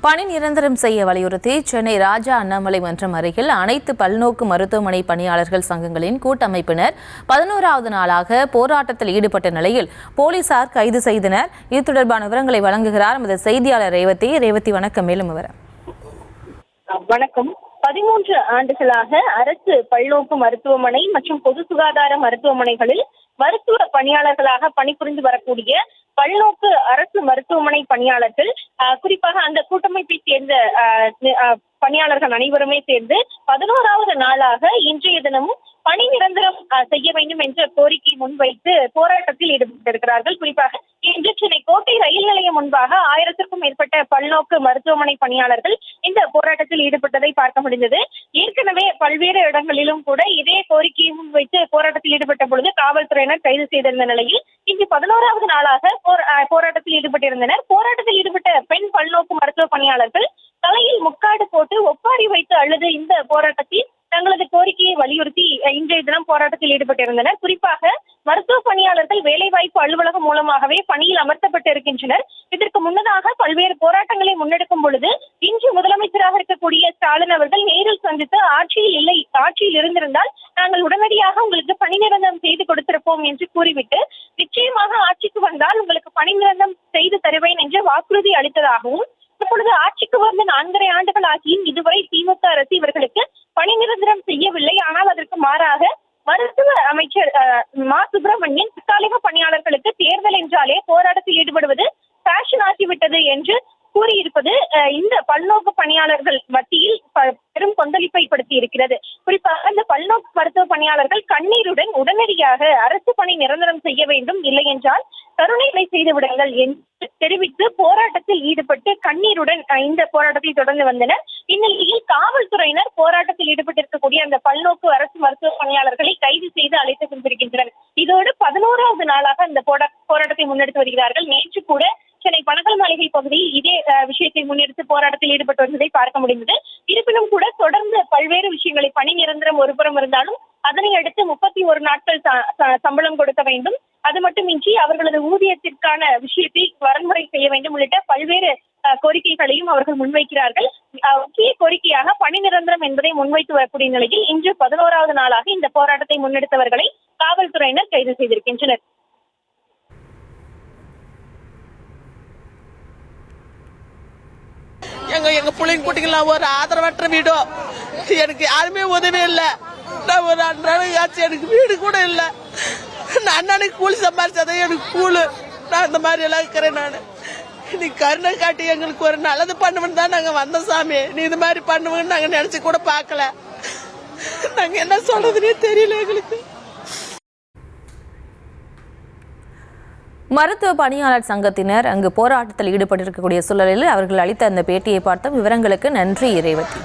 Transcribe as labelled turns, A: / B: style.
A: பணி நிரந்தரம் செய்ய வலியுறுத்தி சென்னை ராஜா அண்ணாமலை மன்றம் அருகில் அனைத்து பல்நோக்கு மருத்துவமனை பணியாளர்கள் சங்கங்களின் கூட்டமைப்பினர் 11வது நாளாக போராட்டத்தில் ஈடுபட்ட நிலையில் போலீசார் கைது செய்தனர். இது தொடர்பான விவரங்களை வழங்குகிறார் நமது செய்தியாளர் ரேவதி. ரேவதி, வணக்கம். மேலும் விவரம்.
B: வணக்கம். 13 ஆண்டுகளாக அரசு பல்நோக்கு மருத்துவமனை மற்றும் பொது சுகாதார மருத்துவமனைகளில் மருத்துவ பணியாளர்களாக பணிபுரிந்து வரக்கூடிய பல்நோக்கு அரசு மருத்துவமனை பணியாளர்கள், குறிப்பாக அந்த கூட்டமைப்பை சேர்ந்த பணியாளர்கள் அனைவருமே சேர்ந்து 11வது நாளாக இன்றைய தினமும் பணி நிரந்தரம் செய்ய வேண்டும் என்ற கோரிக்கை முன்வைத்து போராட்டத்தில் ஈடுபட்டிருக்கிறார்கள். குறிப்பாக இன்று சென்னை கோட்டை ரயில் நிலையம் முன்பாக 1000க்கும் மேற்பட்ட பல்நோக்கு மருத்துவமனை பணியாளர்கள் இந்த போராட்டத்தில் ஈடுபட்டதை பார்க்க முடிந்தது. ஏற்கனவே பல்வேறு இடங்களிலும் கூட இதே கோரிக்கையை முன்வைத்து போராட்டத்தில் ஈடுபட்ட பொழுது காவல்துறையினர் கைது செய்திருந்த நிலையில் இன்று 11வது நாளாக போராட்டத்தில் ஈடுபட்டிருந்தனர். போராட்டத்தில் ஈடுபட்ட பெண் பல்நோக்கு மருத்துவ பணியாளர்கள் தலையில் முக்காடு போட்டு ஒப்பாரி வைத்து அழுது இந்த போராட்டத்தில் தங்களது கோரிக்கையை வலியுறுத்தி இன்றைய தினம் போராட்டத்தில் ஈடுபட்டிருந்தனர். குறிப்பாக மருத்துவ பணியாளர்கள் வேலைவாய்ப்பு அலுவலகம் மூலமாகவே பணியில் அமர்த்தப்பட்டு இருக்கின்றனர். இதற்கு முன்னதாக பல்வேறு போராட்டங்களை முன்னெடுக்கும் பொழுது இன்று முதலமைச்சராக இருக்கக்கூடிய ஸ்டாலின் அவர்கள் நேரில் சந்தித்து ஆட்சியில் இருந்திருந்தால் நாங்கள் உடனடியாக உங்களுக்கு பணி நிரந்தரம் செய்து கொடுத்திருப்போம் என்று கூறிவிட்டு நிச்சயமாக ஆட்சிக்கு வந்தால் உங்களுக்கு பணி நிரந்தரம் செய்து தருவேன் என்று வாக்குறுதி அளித்ததாகவும், இப்பொழுது ஆட்சிக்கு வந்து 4.5 ஆண்டுகள் ஆகியும் இதுவரை திமுக அரசு இவர்களுக்கு பணி நிரந்தரம் செய்யவில்லை. ஆனால் அதற்கு மாறாக மருத்துவ அமைச்சர் மா சுப்பிரமணியன் தற்காலிக பணியாளர்களுக்கு தேர்தல் என்றாலே போராட்டத்தில் ஈடுபடுவது ஃபேஷன் ஆகிவிட்டது என்று கூறியிருப்பது இந்த பல்நோக்கு பணியாளர்கள் மத்தியில் பெரும் கொந்தளிப்பை ஏற்படுத்தி இருக்கிறது. குறிப்பாக இந்த பல்நோக்கு மருத்துவ பணியாளர்கள் கண்ணீருடன் உடனடியாக அரசு பணி நிரந்தரம் செய்ய வேண்டும், இல்லை என்றால் கருணைகளை செய்து விடுங்கள் என்று தெரிவித்து போராட்டத்தில் ஈடுபட்டு கண்ணீருடன் இந்த போராட்டத்தை தொடர்ந்து வந்தனர். இந்நிலையில் காவல்துறையினர் போராட்டத்தில் ஈடுபட்டிருக்கக்கூடிய அந்த பல்நோக்கு அரசு மருத்துவ பணியாளர்களை கைது செய்து அழைத்து சென்றிருக்கின்றனர். இதோடு 11வது நாளாக அந்த போராட்டத்தை முன்னெடுத்து வருகிறார்கள். நேற்று கூட சென்னை பனகல் மாளிகை பகுதியில் இதே விஷயத்தை முன்னெடுத்து போராட்டத்தில் ஈடுபட்டு வந்ததை பார்க்க முடிந்தது. இருப்பினும் கூட தொடர்ந்து பல்வேறு விஷயங்களை, பணி நிரந்தரம் ஒருபுறம் இருந்தாலும் அதனை அடுத்து 31 நாட்கள் சம்பளம் கொடுக்க வேண்டும், அது மட்டுமின்றி அவர்களது ஊதியத்திற்கான விஷயத்தை வரன்முறை செய்ய வேண்டும் உள்ளிட்ட பல்வேறு கோரிக்கைகளையும் அவர்கள் முன்வைக்கிறார்கள். முக்கிய கோரிக்கையாக பணி நிரந்தரம் என்பதை முன்வைத்து வரக்கூடிய நிலையில் இன்று 11வது நாளாக இந்த போராட்டத்தை முன்னெடுத்தவர்களை காவல்துறையினர் கைது செய்திருக்கின்றனர்.
C: எங்க பிள்ளைங்க குட்டிங்களாம் ஒரு ஆதரவற்ற வீடோ, எனக்கு யாருமே உதவி இல்லை. நான் ஒரு அன்றாடம் எனக்கு வீடு கூட இல்லை. நான் அண்ணனுக்கு கூலி சம்பாதிச்சாதான் எனக்கு கூலு. நான் இந்த மாதிரி எல்லாம் இருக்கிறேன். நான் நீ கருணை காட்டி எங்களுக்கு ஒரு நல்லது பண்ணுவேன்னு தான் நாங்க வந்தோம் சாமி. நீ இது மாதிரி பண்ணுவேன்னு நாங்க நினைச்சு கூட பார்க்கல. நாங்க என்ன சொல்றதுன்னே தெரியல எங்களுக்கு.
A: மருத்துவ பணியாளர் சங்கத்தினர் அங்கு போராட்டத்தில் ஈடுபட்டிருக்கக்கூடிய சூழலில் அவர்கள் அளித்த அந்த பேட்டியை பார்த்தோம். விவரங்களுக்கு நன்றி ரேவதி.